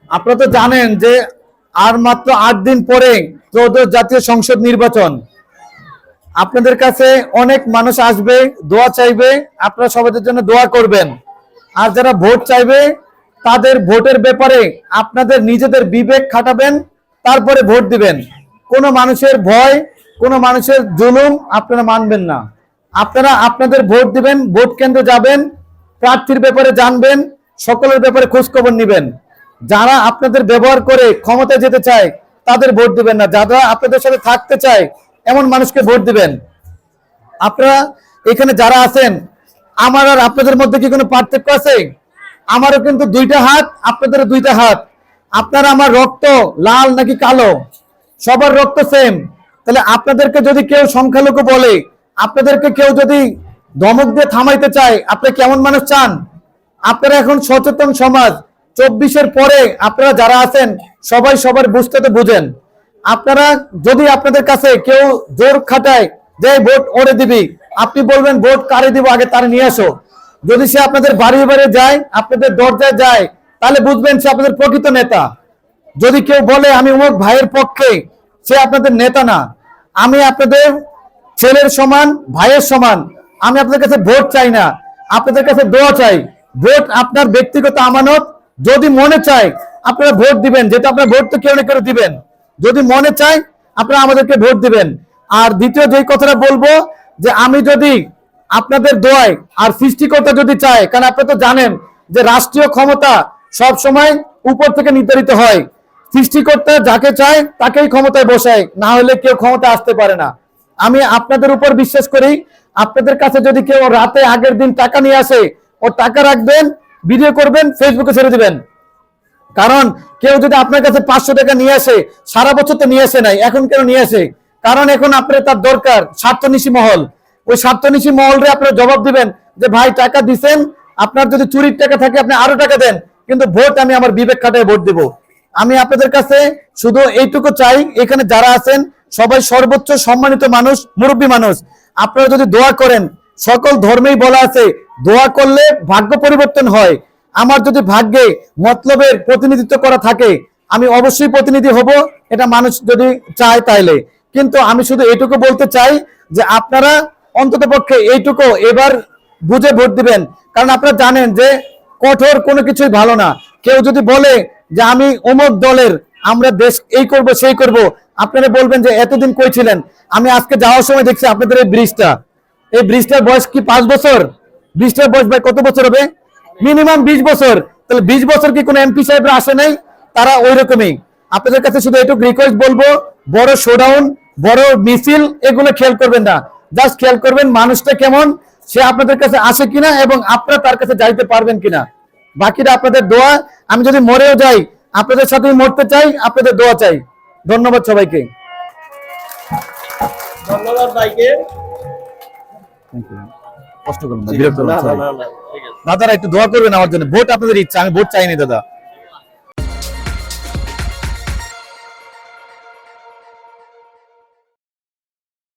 আপনারা তো জানেন যে আর মাত্র 8 দিন পরে 14 জাতীয় সংসদ নির্বাচন। আপনাদের কাছে অনেক মানুষ আসবে, দোয়া চাইবে, আপনারা সবাইদের জন্য দোয়া করবেন। আর যারা ভোট চাইবে তাদের ভোটের ব্যাপারে আপনাদের নিজেদের বিবেক খাটাবেন, তারপরে ভোট দিবেন। কোনো মানুষের ভয়, কোনো মানুষের জুলুম আপনারা মানবেন না। আপনারা আপনাদের ভোট দিবেন, ভোট কেন্দ্রে যাবেন, প্রার্থীর ব্যাপারে জানবেন, সকলের ব্যাপারে খোঁজখবর নেবেন। যারা আপনাদের ব্যবহার করে ক্ষমতায় যেতে চায় তাদের ভোট দিবেন না, যারা আপনাদের সাথে থাকতে চায় এমন মানুষকে ভোট দিবেন। আপনারা এখানে যারা আছেন, আমার আর আপনাদের মধ্যে কি কোনো পার্থক্য আছে? আমারও কিন্তু 2টা হাত, আপনাদেরও 2টা হাত। আপনারা আমার রক্ত লাল নাকি কালো? সবার রক্ত সেম। তাহলে আপনাদেরকে যদি কেউ সংখ্যালঘু বলে, আপনাদেরকে কেউ যদি ধমক দিয়ে থামাইতে চায়, আপনি কেমন মানুষ চান? আপনারা এখন সচেতন সমাজ, 24-এর পরে আপনারা যারা আছেন সবাই সবার বুঝতে তো বুঝেন। আপনারা যদি আপনাদের কাছে কেউ জোর খাটায় যে ভোট ওরে দিবি, আপনি বলবেন ভোট কারে দিব, আগে তারে নিয়ে আসো। যদি সে আপনাদের বাড়ি বাড়ি যায়, আপনাদের দরজায় যায়, তাহলে বুঝবেন সে আপনাদের প্রকৃত নেতা। যদি কেউ বলে আমি অমুক ভাইয়ের পক্ষে, সে আপনাদের নেতা না। আমি আপনাদের ছেলের সমান, ভাইয়ের সমান। আমি আপনাদের কাছে ভোট চাই না, আপনাদের কাছে দোয়া চাই। ভোট আপনার ব্যক্তিগত আমানত। যদি মনে চায় আপনারা ভোট দিবেন, যেটা আপনার ভোট তো কেউ না কেউ দিবেন। যদি মনে চায় আপনারা আমাদেরকে ভোট দিবেন। আর দ্বিতীয় যে কথাটা বলবো, যে আমি যদি আপনাদের দোয়ায় আর সৃষ্টিকর্তা যদি চায়, কারণ আপনারা তো জানেন যে রাষ্ট্রীয় ক্ষমতা সব সময় উপর থেকে নির্ধারিত হয়। সৃষ্টিকর্তা যাকে চায় তাকেই ক্ষমতায় বসায়, না হলে কেউ ক্ষমতা আসতে পারে না। আমি আপনাদের উপর বিশ্বাস করি। আপনাদের কাছে যদি কেউ রাতে আগের দিন টাকা নিয়ে আসে, ও টাকা রাখবেন, ভিডিও করবেন, ফেসবুকে ছেড়ে দিবেন। কারণ কেউ যদি আপনার কাছে 500 টাকা নিয়ে আসে, সারা বছর তো নিয়ে আসে নাই, এখন কেন নিয়ে আসে? কারণ এখন আপনার তার দরকার স্বার্থনীতি মহল। ওই স্বার্থনীতি মহলরে আপনারা জবাব দিবেন যে ভাই টাকা দিছেন, আপনার যদি চুরির টাকা থাকে আপনি আরো টাকা দেন, কিন্তু ভোট আমি আমার বিবেক খাটায় ভোট দেব। আমি আপনাদের কাছে শুধু এইটুকু চাই, এখানে যারা আছেন সবাই সর্বোচ্চ সম্মানিত মানুষ, মুরব্বী মানুষ। আপনারা যদি দোয়া করেন, সকল ধর্মেই বলা আছে দোয়া করলে ভাগ্য পরিবর্তন হয়। আমার যদি ভাগ্যে মতলবের প্রতিনিধিত্ব করা থাকে, আমি অবশ্যই প্রতিনিধি হব, এটা মানুষ যদি চায় তাইলে। কিন্তু আমি শুধু এইটুকু বলতে চাই যে আপনারা অন্তত পক্ষে এইটুকু এবার বুঝে ভোট দিবেন। কারণ আপনারা জানেন যে কঠোর কোনো কিছুই ভালো না। কেউ যদি বলে যে আমি অমুক দলের, আমরা দেশ এই করব সেই করব, আপনারা বলবেন যে এতদিন কই ছিলেন? আমি আজকে যাওয়ার সময় দেখছি আপনাদের এই ব্রিজটার বয়স কি 5 বছর? ব্রিজটার বয়স ভাই কত বছর হবে? মিনিমাম 20 বছর। তাহলে 20 বছর কি কোনো এমপি সাহেবরা আসে নাই? তারা ওই রকমই। আপনাদের কাছে শুধু একটু রিকোয়েস্ট বলবো, বড় শোডাউন, বড় মিছিল এগুলো খেয়াল করবেন না। জাস্ট খেয়াল করবেন মানুষটা কেমন, সে আপনাদের কাছে আসে কিনা এবং আপনারা তার কাছে যাইতে পারবেন কিনা। বাকিটা আপনাদের দোয়া। আমি যদি মরেও যাই, আপনাদের সাথে মরতে চাই, আপনাদের দোয়া চাই। ধন্যবাদ সবাইকে। ধন্যবাদ ভাইকে। কষ্ট করবেন না, বিরক্ত করবেন না। দাদারা একটু দোয়া করবেন আমার জন্য। ভোট আপনাদের ইচ্ছা, আমি ভোট চাইনি দাদা।